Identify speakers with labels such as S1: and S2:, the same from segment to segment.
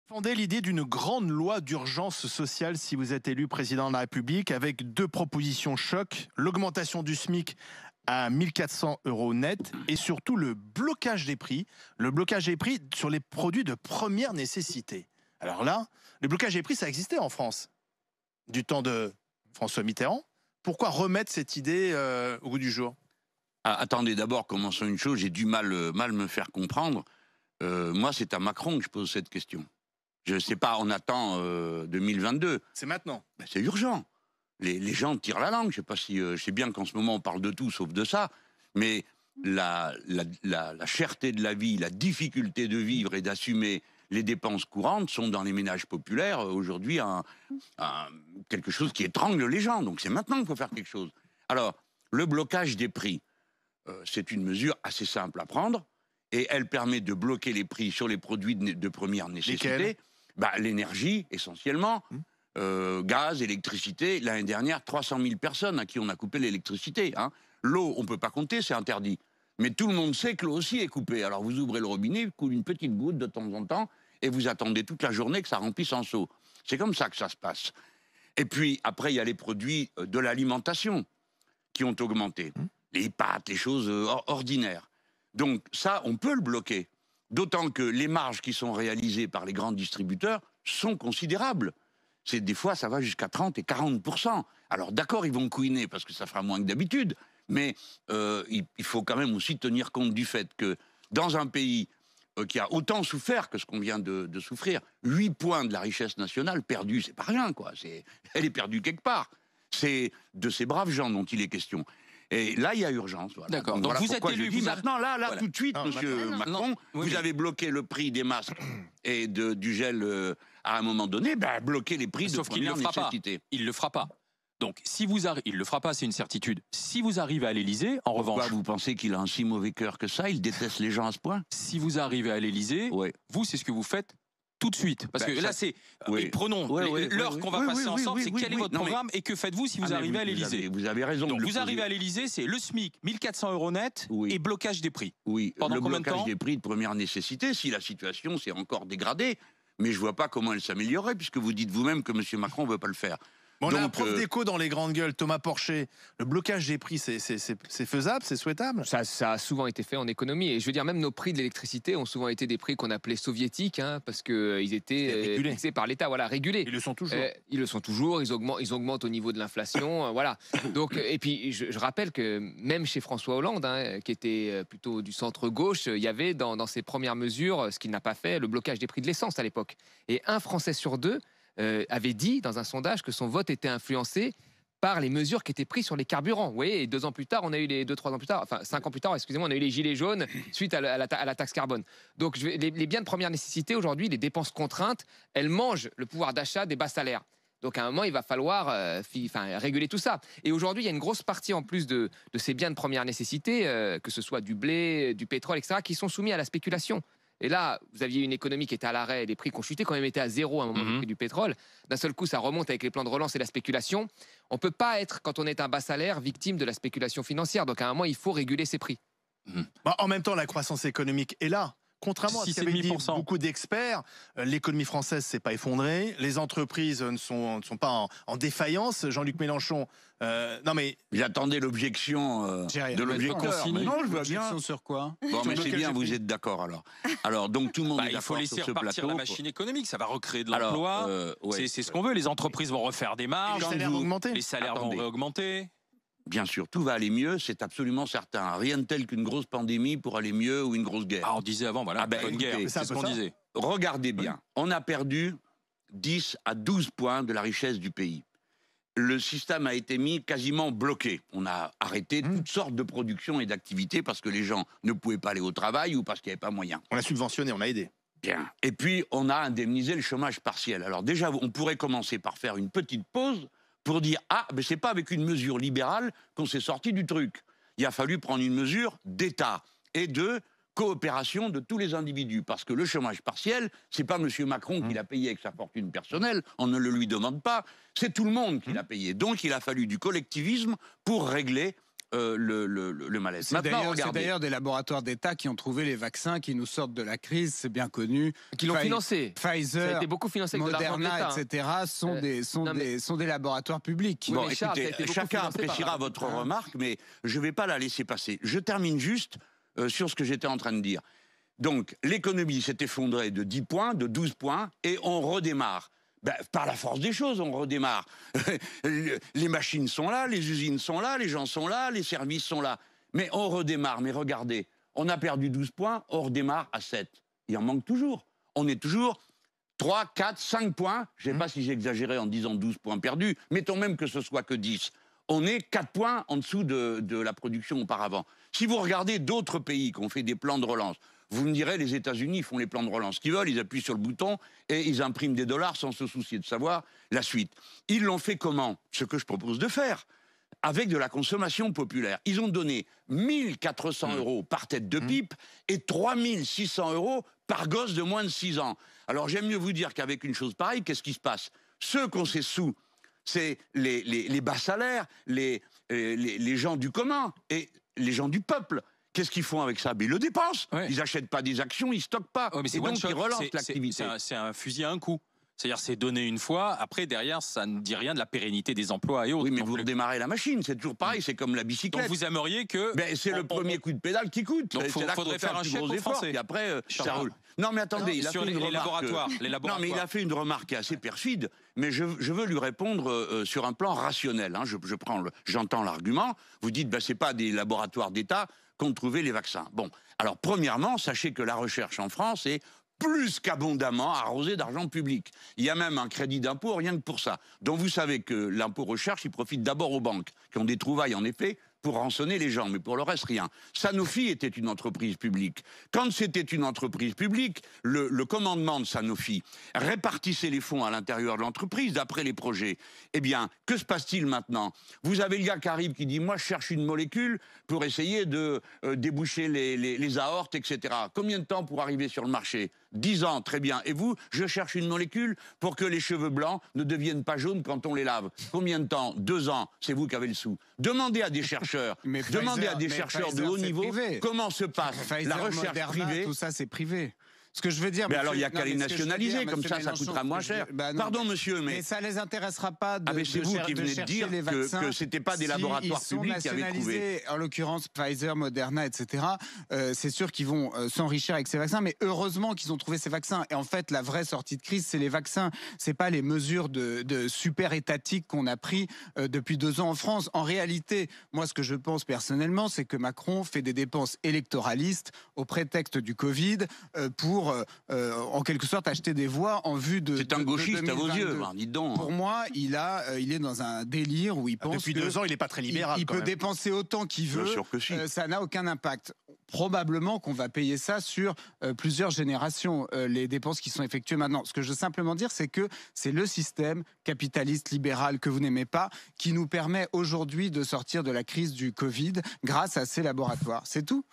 S1: Défendez l'idée d'une grande loi d'urgence sociale si vous êtes élu président de la République avec deux propositions choc, l'augmentation du SMIC à 1 400 € net et surtout le blocage des prix. Le blocage des prix sur les produits de première nécessité. Alors là, le blocage des prix, ça existait en France, du temps de François Mitterrand. Pourquoi remettre cette idée au goût du jour?
S2: Attendez, d'abord, commençons une chose, j'ai du mal me faire comprendre. Moi, c'est à Macron que je pose cette question. Je ne sais pas, on attend 2022.
S1: C'est maintenant.
S2: Ben, c'est urgent. Les gens tirent la langue. Je sais pas si, je sais bien qu'en ce moment, on parle de tout sauf de ça. Mais la cherté de la vie, la difficulté de vivre et d'assumer les dépenses courantes sont dans les ménages populaires aujourd'hui quelque chose qui étrangle les gens. Donc c'est maintenant qu'il faut faire quelque chose. Alors, le blocage des prix, c'est une mesure assez simple à prendre et elle permet de bloquer les prix sur les produits de première nécessité. L'énergie, essentiellement, gaz, électricité. L'année dernière, 300 000 personnes à qui on a coupé l'électricité. Hein. L'eau, on ne peut pas compter, c'est interdit. Mais tout le monde sait que l'eau aussi est coupée. Alors vous ouvrez le robinet, il coule une petite goutte de temps en temps, et vous attendez toute la journée que ça remplisse en seau. C'est comme ça que ça se passe. Et puis, après, il y a les produits de l'alimentation qui ont augmenté. Les pâtes, les choses ordinaires. Donc ça, on peut le bloquer. D'autant que les marges qui sont réalisées par les grands distributeurs sont considérables. Des fois, ça va jusqu'à 30 et 40%. Alors d'accord, ils vont couiner parce que ça fera moins que d'habitude, mais il faut quand même aussi tenir compte du fait que dans un pays qui a autant souffert que ce qu'on vient de souffrir, 8 points de la richesse nationale perdus, c'est pas rien, quoi. Elle est perdue quelque part. C'est de ces braves gens dont il est question. Et là, il y a urgence. Voilà.
S3: D'accord. Donc
S2: voilà
S3: vous êtes élu.
S2: Maintenant,
S3: voilà.
S2: tout de suite, monsieur Macron, vous avez bloqué le prix des masques et du gel à un moment donné, bloquer les prix de première nécessité.
S3: Il ne le fera pas. Donc, il ne le fera pas, c'est une certitude. Si vous arrivez à l'Élysée, en revanche...
S2: Pourquoi vous pensez qu'il a un si mauvais cœur que ça? Il déteste les gens à ce point?
S3: Si vous arrivez à l'Élysée, vous, c'est ce que vous faites tout de suite. Parce que là, c'est... Prenons l'heure qu'on va passer ensemble, c'est quel est votre programme et que faites-vous si vous arrivez à l'Élysée?
S2: Vous avez raison.
S3: Donc, vous arrivez à l'Élysée, c'est le SMIC, 1400 € net et blocage des prix.
S2: Oui,
S3: pendant
S2: le
S3: combien de temps?
S2: blocage des prix de première nécessité, si la situation s'est encore dégradée. Mais je ne vois pas comment elle s'améliorerait, puisque vous dites vous-même que M. Macron ne veut pas le faire.
S1: On a un prof d'éco dans les grandes gueules, Thomas Porcher. Le blocage des prix, c'est faisable, c'est souhaitable?
S4: Ça a souvent été fait en économie. Et je veux dire, même nos prix de l'électricité ont souvent été des prix qu'on appelait soviétiques, hein, parce qu'ils étaient fixés par l'État, voilà, régulés.
S1: Ils le sont toujours.
S4: Ils le sont toujours, ils augmentent au niveau de l'inflation, voilà. Donc, et puis, je rappelle que même chez François Hollande, hein, qui était plutôt du centre-gauche, il y avait dans ses premières mesures, ce qu'il n'a pas fait, le blocage des prix de l'essence à l'époque. Et un Français sur deux avait dit dans un sondage que son vote était influencé par les mesures qui étaient prises sur les carburants. Vous voyez, et 2 ans plus tard, on a eu 2-3 ans plus tard, enfin 5 ans plus tard, excusez-moi, on a eu les gilets jaunes suite à la taxe carbone. Donc les biens de première nécessité aujourd'hui, les dépenses contraintes, elles mangent le pouvoir d'achat des bas salaires. Donc à un moment, il va falloir réguler tout ça. Et aujourd'hui, il y a une grosse partie en plus de ces biens de première nécessité, que ce soit du blé, du pétrole, etc., qui sont soumis à la spéculation. Et là, vous aviez une économie qui était à l'arrêt, les prix qui ont chuté, quand même étaient à zéro à un moment du prix du pétrole. D'un seul coup, ça remonte avec les plans de relance et la spéculation. On ne peut pas être, quand on est un bas salaire, victime de la spéculation financière. Donc à un moment, il faut réguler ces prix.
S1: En même temps, la croissance économique est là. Contrairement à ce qu'avaient dit beaucoup d'experts, l'économie française s'est pas effondrée, les entreprises ne sont pas en défaillance. Jean-Luc Mélenchon, non mais...
S2: J'attendais l'objection de l'objecteur.
S3: Non,
S2: je vois bien.
S3: Sur quoi?
S2: Bon, mais c'est bien, vous êtes d'accord alors. Alors, donc tout le monde est
S3: il faut
S2: d'accord
S3: laisser
S2: sur ce
S3: repartir
S2: plateau.
S3: la machine économique, ça va recréer de l'emploi. C'est ce qu'on veut, les entreprises vont refaire des marges, les salaires vont réaugmenter.
S2: Bien sûr, tout va aller mieux, c'est absolument certain. Rien de tel qu'une grosse pandémie pour aller mieux ou une grosse guerre.
S3: On disait avant, voilà, une guerre, c'est ce qu'on disait.
S2: Regardez bien, on a perdu 10 à 12 points de la richesse du pays. Le système a été mis quasiment bloqué. On a arrêté toutes sortes de productions et d'activités parce que les gens ne pouvaient pas aller au travail ou parce qu'il n'y avait pas moyen.
S1: On a subventionné, on a aidé.
S2: Bien. Et puis, on a indemnisé le chômage partiel. Alors déjà, on pourrait commencer par faire une petite pause pour dire « Ah, mais c'est pas avec une mesure libérale qu'on s'est sorti du truc. Il a fallu prendre une mesure d'État et de coopération de tous les individus. Parce que le chômage partiel, c'est pas M. Macron qui l'a payé avec sa fortune personnelle, on ne le lui demande pas, c'est tout le monde qui l'a payé. Donc il a fallu du collectivisme pour régler le malaise.
S5: C'est d'ailleurs des laboratoires d'État qui ont trouvé les vaccins qui nous sortent de la crise, c'est bien connu.
S4: Qui l'ont financé.
S5: Pfizer,
S4: ça a été beaucoup financé avec
S5: Moderna, etc. sont des laboratoires publics.
S2: Bon, écoutez, chacun appréciera votre remarque, mais je ne vais pas la laisser passer. Je termine juste sur ce que j'étais en train de dire. Donc, l'économie s'est effondrée de 10 points, de 12 points, et on redémarre. Ben, par la force des choses, on redémarre. Les machines sont là, les usines sont là, les gens sont là, les services sont là. Mais on redémarre. Mais regardez, on a perdu 12 points, on redémarre à 7. Il en manque toujours. On est toujours 3, 4, 5 points. Je ne sais pas si j'exagérais en disant 12 points perdus. Mettons même que ce soit que 10. On est 4 points en dessous de la production auparavant. Si vous regardez d'autres pays qui ont fait des plans de relance, vous me direz, les États-Unis font les plans de relance qu'ils veulent, ils appuient sur le bouton et ils impriment des dollars sans se soucier de savoir la suite. Ils l'ont fait comment? Ce que je propose de faire, avec de la consommation populaire. Ils ont donné 1 400 € par tête de pipe et 3 600 € par gosse de moins de 6 ans. Alors j'aime mieux vous dire qu'avec une chose pareille, qu'est-ce qui se passe? Ceux qui ont ces sous, c'est les bas salaires, les gens du commun et les gens du peuple. Qu'est-ce qu'ils font avec ça? Ils le dépensent. Ouais. Ils n'achètent pas des actions, ils ne stockent pas.
S3: Ouais,
S2: et donc, ils relancent l'activité.
S3: C'est un fusil à un coup. C'est-à-dire, c'est donné une fois. Après, derrière, ça ne dit rien de la pérennité des emplois et autres.
S2: Oui, mais vous redémarrez la machine. C'est toujours pareil. C'est comme la bicyclette.
S3: Donc, vous aimeriez que...
S2: c'est le premier coup de pédale qui coûte.
S3: Donc, il faudrait faire un chèque aux Français.
S2: Et après, ça roule. Non, mais attendez, il a fait une remarque... Non, mais il a fait une remarque assez perfide. Mais je veux lui répondre sur un plan rationnel. Hein. J'entends l'argument. Vous dites, c'est pas des laboratoires d'État qu'ont trouvé les vaccins. Bon, alors premièrement, sachez que la recherche en France est plus qu'abondamment arrosée d'argent public. Il y a même un crédit d'impôt rien que pour ça. Donc vous savez que l'impôt recherche, il profite d'abord aux banques, qui ont des trouvailles en effet pour rançonner les gens, mais pour le reste, rien. Sanofi était une entreprise publique. Quand c'était une entreprise publique, le commandement de Sanofi répartissait les fonds à l'intérieur de l'entreprise d'après les projets. Eh bien, que se passe-t-il maintenant? Vous avez le gars qui arrive qui dit « Moi, je cherche une molécule pour essayer de déboucher les aortes, etc. » Combien de temps pour arriver sur le marché? 10 ans, très bien. Et vous, je cherche une molécule pour que les cheveux blancs ne deviennent pas jaunes quand on les lave. Combien de temps? 2 ans. C'est vous qui avez le sou. Demandez à des chercheurs, de haut niveau, comment se passe la recherche privée.
S5: Tout ça, c'est privé. Ce que je veux dire...
S2: Mais alors, il n'y a qu'à les nationaliser, comme ça coûtera moins cher. Pardon, monsieur, mais...
S5: Mais ça ne les intéressera pas de
S2: c'est vous qui venez de dire que ce n'était pas des laboratoires publics qui avaient trouvé.
S5: En l'occurrence, Pfizer, Moderna, etc. C'est sûr qu'ils vont s'enrichir avec ces vaccins, mais heureusement qu'ils ont trouvé ces vaccins. Et en fait, la vraie sortie de crise, c'est les vaccins. C'est pas les mesures de super étatiques qu'on a pris depuis 2 ans en France. En réalité, moi, ce que je pense personnellement, c'est que Macron fait des dépenses électoralistes au prétexte du Covid pour en quelque sorte acheter des voix en vue de...
S2: C'est un gauchiste à vos yeux, dites donc.
S5: Pour moi, il est dans un délire où il pense
S1: depuis 2 ans, il n'est pas très libéral.
S5: Il peut dépenser autant qu'il veut, ça n'a aucun impact. Probablement qu'on va payer ça sur plusieurs générations, les dépenses qui sont effectuées maintenant. Ce que je veux simplement dire, c'est que c'est le système capitaliste libéral que vous n'aimez pas qui nous permet aujourd'hui de sortir de la crise du Covid grâce à ces laboratoires. C'est tout.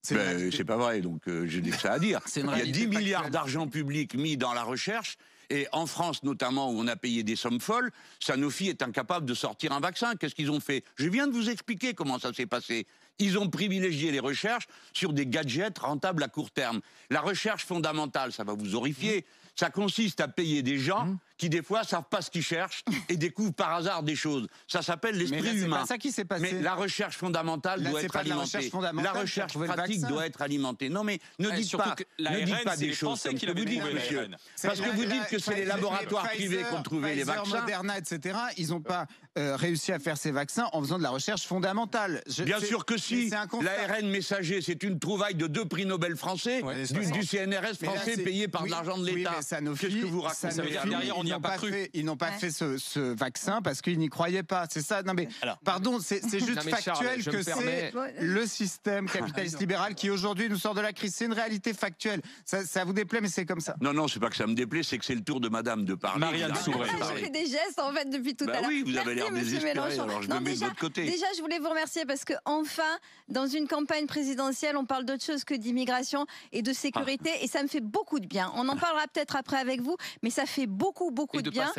S2: C'est pas vrai, donc je dis que ça à dire. Il y a 10 milliards d'argent public mis dans la recherche, et en France notamment, où on a payé des sommes folles, Sanofi est incapable de sortir un vaccin. Qu'est-ce qu'ils ont fait? Je viens de vous expliquer comment ça s'est passé. Ils ont privilégié les recherches sur des gadgets rentables à court terme. La recherche fondamentale, ça va vous horrifier, ça consiste à payer des gens qui, des fois, savent pas ce qu'ils cherchent et découvrent par hasard des choses. Ça s'appelle l'esprit humain.
S5: C'est pas ça qui s'est passé.
S2: Mais la recherche fondamentale doit être alimentée. La recherche pratique doit être alimentée. Non, mais ne dites pas des choses comme ce que vous dites, monsieur. Parce que vous dites que c'est les laboratoires privés qui ont trouvé les vaccins.
S5: Moderna, etc., ils n'ont pas réussi à faire ces vaccins en faisant de la recherche fondamentale.
S2: Bien sûr que si. L'ARN messager, c'est une trouvaille de 2 prix Nobel français, du CNRS français payé par de l'argent de l'État. Qu'est-ce que vous racontez?
S3: Ça veut dire derrière, on n'y a pas cru.
S5: Ils n'ont pas fait ce vaccin parce qu'ils n'y croyaient pas. C'est ça. Non mais pardon, c'est juste factuel que c'est le système capitaliste libéral qui aujourd'hui nous sort de la crise. C'est une réalité factuelle. Ça vous déplaît, mais c'est comme ça.
S2: Non, c'est pas que ça me déplaît, c'est que c'est le tour de madame de parler.
S3: Marianne Souvré.
S6: J'ai fait des gestes en fait depuis tout à l'heure.
S2: Oui, vous avez l'air désespéré, alors je me mets de votre côté.
S6: Déjà, je voulais vous remercier parce que enfin, dans une campagne présidentielle, on parle d'autre chose que d'immigration et de sécurité et ça me fait beaucoup de bien. On en parlera peut-être après avec vous, mais ça fait beaucoup beaucoup de bien.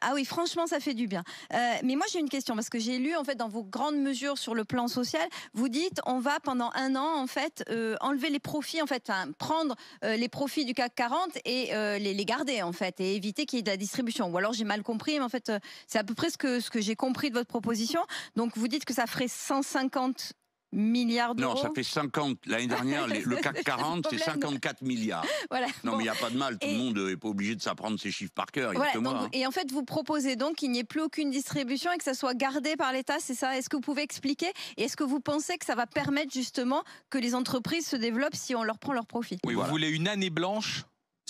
S6: Ah oui, franchement, ça fait du bien. Mais moi, j'ai une question parce que j'ai lu en fait dans vos grandes mesures sur le plan social, vous dites on va pendant un an en fait enlever les profits, en fait, prendre les profits du CAC 40 et les garder en fait et éviter qu'il y ait de la distribution. Ou alors j'ai mal compris, mais en fait, c'est à peu près ce que j'ai compris de votre proposition. Donc vous dites que ça ferait 150 milliards d'euros.
S2: Non, ça fait 50. L'année dernière, le CAC 40, c'est 54 milliards. Voilà. Non, bon. Mais il n'y a pas de mal. Tout le monde n'est pas obligé de s'apprendre ses chiffres par cœur.
S6: Voilà, donc, et en fait, vous proposez donc qu'il n'y ait plus aucune distribution et que ça soit gardé par l'État, c'est ça? Est-ce que vous pouvez expliquer? Et est-ce que vous pensez que ça va permettre justement que les entreprises se développent si on leur prend leur profit?
S3: Oui, voilà. Vous voulez une année blanche?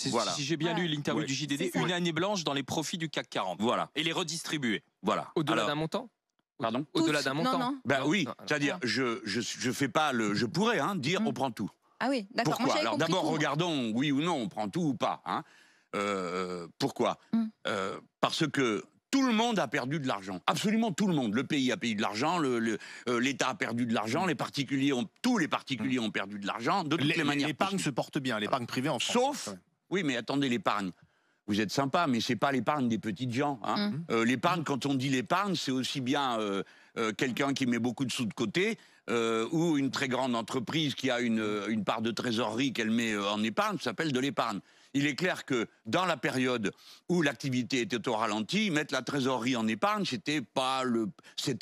S3: Voilà. Si j'ai bien lu l'interview du JDD, une année blanche dans les profits du CAC 40.
S2: Voilà.
S3: Et les redistribuer.
S2: Voilà.
S4: Au-delà d'un montant?
S2: Pardon?
S4: Au-delà d'un montant?
S6: Non.
S2: Ben oui, c'est-à-dire, je fais pas le... Je pourrais dire on prend tout.
S6: Ah oui, d'accord.
S2: Pourquoi? Alors d'abord, regardons, oui ou non, on prend tout ou pas. Hein. Pourquoi? Parce que tout le monde a perdu de l'argent. Absolument tout le monde. Le pays a payé de l'argent, l'État a perdu de l'argent, tous les particuliers ont perdu de l'argent, de toutes les manières.
S1: L'épargne se porte bien, l'épargne privée en France.
S2: Sauf, oui mais attendez, l'épargne. Vous êtes sympa, mais c'est pas l'épargne des petites gens. Hein. L'épargne, quand on dit l'épargne, c'est aussi bien quelqu'un qui met beaucoup de sous de côté ou une très grande entreprise qui a une part de trésorerie qu'elle met en épargne, ça s'appelle de l'épargne. Il est clair que dans la période où l'activité était au ralenti, mettre la trésorerie en épargne, c'était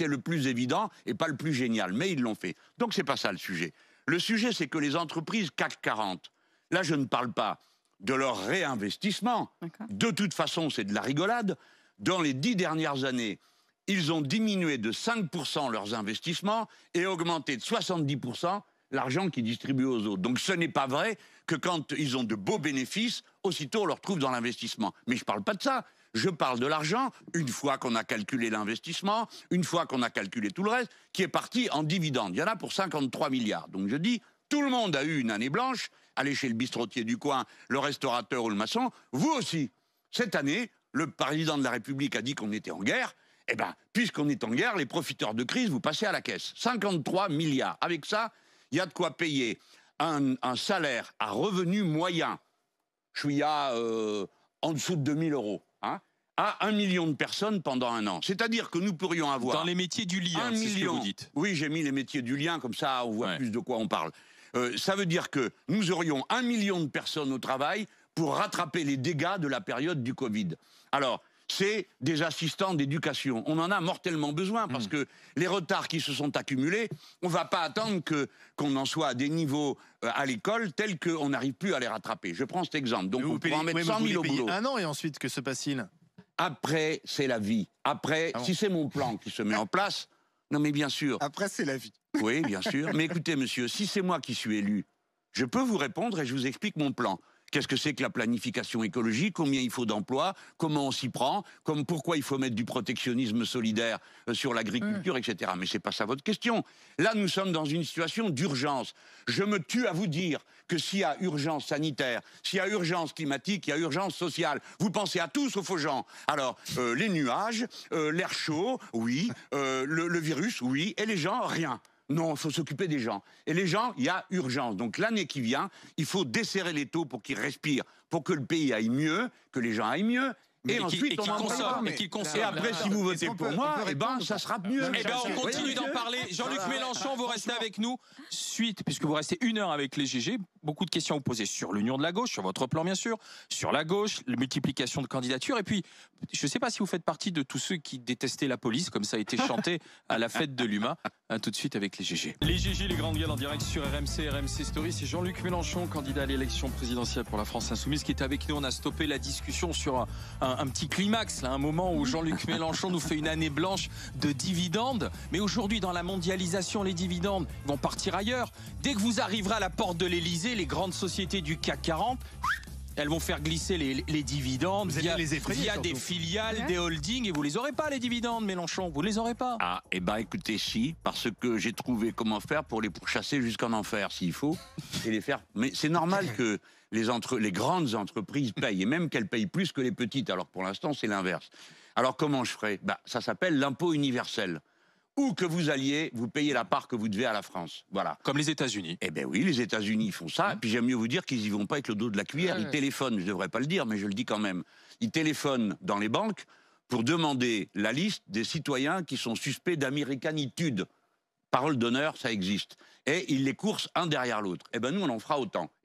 S2: le plus évident et pas le plus génial. Mais ils l'ont fait. Donc c'est pas ça le sujet. Le sujet, c'est que les entreprises CAC 40, là je ne parle pas de leur réinvestissement. De toute façon, c'est de la rigolade. Dans les 10 dernières années, ils ont diminué de 5% leurs investissements et augmenté de 70% l'argent qu'ils distribuent aux autres. Donc ce n'est pas vrai que quand ils ont de beaux bénéfices, aussitôt on le retrouve dans l'investissement. Mais je ne parle pas de ça. Je parle de l'argent, une fois qu'on a calculé l'investissement, une fois qu'on a calculé tout le reste, qui est parti en dividendes. Il y en a pour 53 milliards. Donc je dis, tout le monde a eu une année blanche. Allez chez le bistrotier du coin, le restaurateur ou le maçon, vous aussi. Cette année, le président de la République a dit qu'on était en guerre. Eh bien, puisqu'on est en guerre, les profiteurs de crise, vous passez à la caisse. 53 milliards. Avec ça, il y a de quoi payer un salaire à revenu moyen. Je suis en dessous de 2000 euros. Hein, à 1 million de personnes pendant un an. C'est-à-dire que nous pourrions avoir...
S3: Dans les métiers du lien, c'est ce que vous dites.
S2: Oui, j'ai mis les métiers du lien, comme ça on voit plus de quoi on parle. Ça veut dire que nous aurions 1 million de personnes au travail pour rattraper les dégâts de la période du Covid. Alors, c'est des assistants d'éducation. On en a mortellement besoin parce que les retards qui se sont accumulés, on ne va pas attendre qu'on en soit à des niveaux à l'école tels qu'on n'arrive plus à les rattraper. Je prends cet exemple. Donc, on pourra en mettre 100 000 au boulot.
S1: Un an et ensuite, que se passe-t-il?
S2: Après, c'est la vie. Après, si c'est mon plan qui se met en place, non mais bien sûr.
S5: Après, c'est la vie.
S2: Oui, bien sûr. Mais écoutez, monsieur, si c'est moi qui suis élu, je peux vous répondre et je vous explique mon plan. Qu'est-ce que c'est que la planification écologique? Combien il faut d'emplois? Comment on s'y prend? Pourquoi il faut mettre du protectionnisme solidaire sur l'agriculture, etc. Mais c'est pas ça votre question. Là, nous sommes dans une situation d'urgence. Je me tue à vous dire que s'il y a urgence sanitaire, s'il y a urgence climatique, il y a urgence sociale. Vous pensez à tout sauf aux gens. Alors, les nuages, l'air chaud, oui, le virus, oui, et les gens, rien. Non, il faut s'occuper des gens. Et les gens, il y a urgence. Donc l'année qui vient, il faut desserrer les taux pour qu'ils respirent, pour que le pays aille mieux, que les gens aillent mieux. Et ensuite, on consomme. Et après, si vous votez pour moi, eh ben, ça sera mieux.
S3: Eh ben, on continue d'en parler. Jean-Luc Mélenchon, vous restez avec nous. Suite, puisque vous restez 1 heure avec les GG, beaucoup de questions à vous poser sur l'union de la gauche, sur votre plan, bien sûr, sur la gauche, la multiplication de candidatures. Et puis, je ne sais pas si vous faites partie de tous ceux qui détestaient la police, comme ça a été chanté à la fête de l'UMA. Tout de suite avec les GG. Les GG, les grandes gueules en direct sur RMC Story. C'est Jean-Luc Mélenchon, candidat à l'élection présidentielle pour la France Insoumise, qui est avec nous. On a stoppé la discussion sur un petit climax, là, un moment où Jean-Luc Mélenchon nous fait une année blanche de dividendes. Mais aujourd'hui, dans la mondialisation, les dividendes vont partir ailleurs. Dès que vous arriverez à la porte de l'Elysée, les grandes sociétés du CAC 40... elles vont faire glisser les dividendes via des filiales, des holdings, et vous les aurez pas, les dividendes, Mélenchon, vous les aurez pas.
S2: Ah, eh ben écoutez, si, parce que j'ai trouvé comment faire pour les pourchasser jusqu'en enfer, s'il faut, et les faire... Mais c'est normal que les grandes entreprises payent, et même qu'elles payent plus que les petites, alors pour l'instant, c'est l'inverse. Alors comment je ferai? Ça s'appelle l'impôt universel. où que vous alliez, vous payez la part que vous devez à la France. Voilà.
S3: Comme les États-Unis.
S2: Eh bien oui, les États-Unis font ça. Et puis j'aime mieux vous dire qu'ils y vont pas avec le dos de la cuillère. Ils téléphonent, je devrais pas le dire, mais je le dis quand même. Ils téléphonent dans les banques pour demander la liste des citoyens qui sont suspects d'américanitude. Parole d'honneur, ça existe. Et ils les coursent un derrière l'autre. Eh bien nous, on en fera autant.